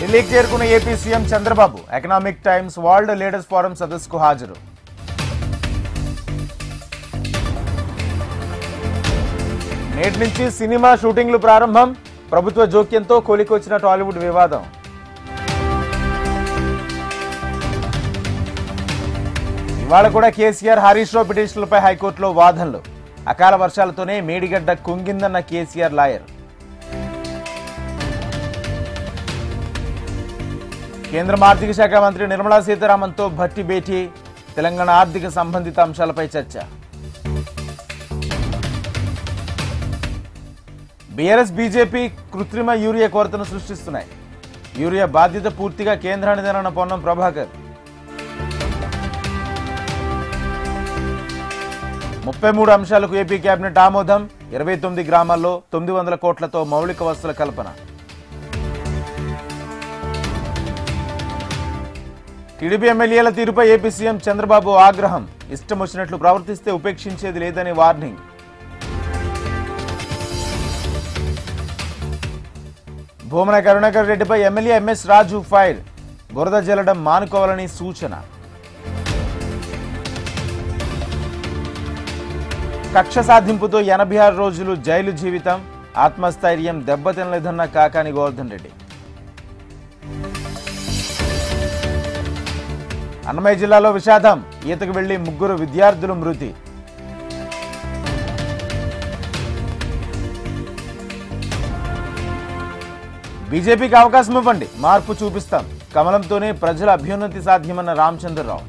ఢిల్లీకి చేరుకున్న AP CM Chandrababu economic times world leaders forum సదస్సుకు హాజరు. నేటి నుంచి సినిమా షూటింగ్లు ప్రారంభం. ప్రభుత్వ జోక్యంతో కోలికొచ్చిన టాలీవుడ్ వివాదం. ఇవాళ కూడా కేసీఆర్ హరీష్ రావు పిటిషన్లపై హైకోర్టులో వాదనలు. అకాల వర్షాలతోనే మేడిగడ్డ కుంగిందన్న కేసీఆర్ లాయర్. కేంద్ర ఆర్థిక శాఖ మంత్రి నిర్మలా సీతారామన్తో భట్టి భేటీ. తెలంగాణ ఆర్థిక సంబంధిత అంశాలపై చర్చ. బీఆర్ఎస్ బీజేపీ కృత్రిమ యూరియా కొరతను సృష్టిస్తున్నాయి. యూరియా బాధ్యత పూర్తిగా కేంద్రానిదేనన్న పొన్నం ప్రభాకర్. 33 అంశాలకు ఏపీ కేబినెట్ ఆమోదం. 29 గ్రామాల్లో 900 కోట్లతో మౌలిక వసతుల కల్పన. టీడీపీ ఎమ్మెల్యేల తీరుపై ఏపీ సీఎం చంద్రబాబు ఆగ్రహం. ఇష్టం వచ్చినట్లు ప్రవర్తిస్తే ఉపేక్షించేది లేదని వార్నింగ్. భూమన కరుణాకర్ రెడ్డిపై ఎమ్మెల్యే ఎంఎస్ రాజు ఫైర్. బురద జల్లడం మానుకోవాలని సూచన. కక్ష సాధింపుతో 86 రోజులు జైలు జీవితం. ఆత్మస్థైర్యం దెబ్బతినలేదన్న కాకాని గోవర్ధన్ రెడ్డి. అన్నమయ్య జిల్లాలో విషాదం. ఈతకు వెళ్లి 3 విద్యార్థులు మృతి. బీజేపీకి అవకాశం ఇవ్వండి, మార్పు చూపిస్తాం. కమలంతోనే ప్రజల అభ్యున్నతి సాధ్యమన్న రామచంద్రరావు.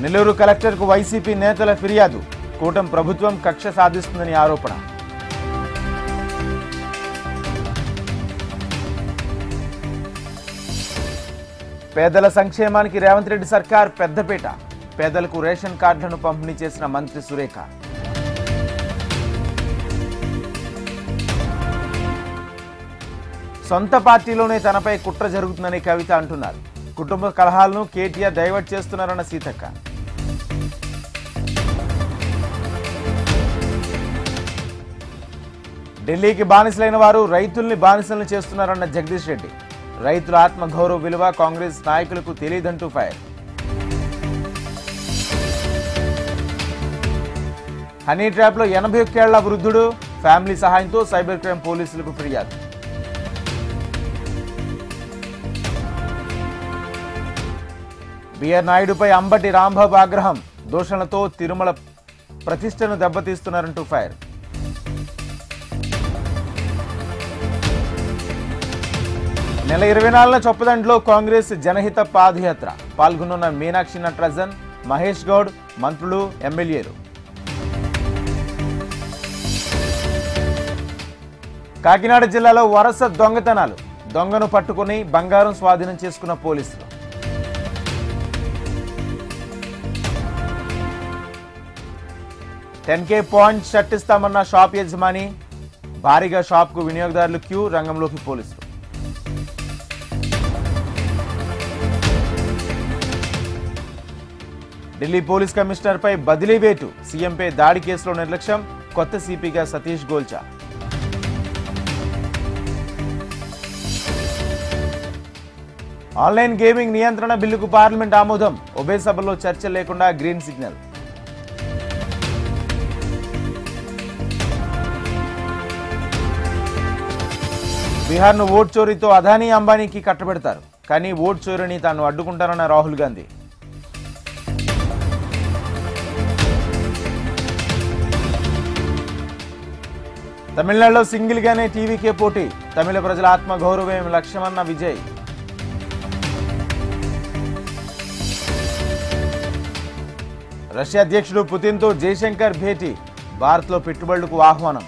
నెల్లూరు కలెక్టర్కు వైసీపీ నేతల ఫిర్యాదు. కూటమి ప్రభుత్వం కక్ష సాధిస్తుందని ఆరోపణ. పేదల సంక్షేమానికి రేవంత్ రెడ్డి సర్కార్ పెద్దపీట. పేదలకు రేషన్ కార్డులను పంపిణీ చేసిన మంత్రి సురేఖ. సొంత పార్టీలోనే తనపై కుట్ర జరుగుతుందని కవిత అంటున్నారు. కుటుంబ కలహాలను కేటీఆర్ డైవర్ట్ చేస్తున్నారన్న సీతక్క. ఢిల్లీకి బానిసలైన వారు రైతుల్ని బానిసలను చేస్తున్నారన్న జగదీష్ రెడ్డి. రైతుల ఆత్మగౌరవ విలువ కాంగ్రెస్ నాయకులకు తెలియదంటూ ఫైర్. హనీ ట్రాప్లో 81 ఏళ్ల వృద్ధుడు. ఫ్యామిలీ సహాయంతో సైబర్ క్రైమ్ పోలీసులకు ఫిర్యాదు. బిఆర్ నాయుడుపై అంబటి రాంబాబు ఆగ్రహం. దూషణలతో తిరుమల ప్రతిష్టను దెబ్బతీస్తున్నారంటూ ఫైర్. నెల 24న చొప్పదండిలో కాంగ్రెస్ జనహిత పాదయాత్ర. పాల్గొనున్న మీనాక్షి నటరాజన్, మహేష్ గౌడ్, మంత్రులు, ఎమ్మెల్యేలు. కాకినాడ జిల్లాలో వరుస దొంగతనాలు. దొంగను పట్టుకుని బంగారం స్వాధీనం చేసుకున్న పోలీసులు. $10K పాయింట్ షర్ట్ ఇస్తామన్న షాప్ యజమాని. భారీగా షాప్కు వినియోగదారులు క్యూ. రంగంలోకి పోలీసులు. ఢిల్లీ పోలీస్ కమిషనర్పై బదిలీ వేటు. సీఎంపై దాడి కేసులో నిర్లక్ష్యం. కొత్త సిపిగా సతీష్ గోల్చా. ఆన్లైన్ గేమింగ్ నియంత్రణ బిల్లుకు పార్లమెంట్ ఆమోదం. ఉభయ సభల్లో చర్చ లేకుండా గ్రీన్ సిగ్నల్. బీహార్ను ఓట్ చోరీతో అదానీ అంబానీకి కట్టబెడతారు. కానీ ఓట్ చోరీని తాను అడ్డుకుంటారన్న రాహుల్ గాంధీ. తమిళనాడులో సింగిల్ గానే టీవీకే పోటీ. తమిళ ప్రజల ఆత్మగౌరవం లక్ష్యమన్న విజయ్. రష్యా అధ్యక్షుడు పుతిన్తో జయశంకర్ భేటీ. భారత్లో పెట్టుబడులకు ఆహ్వానం.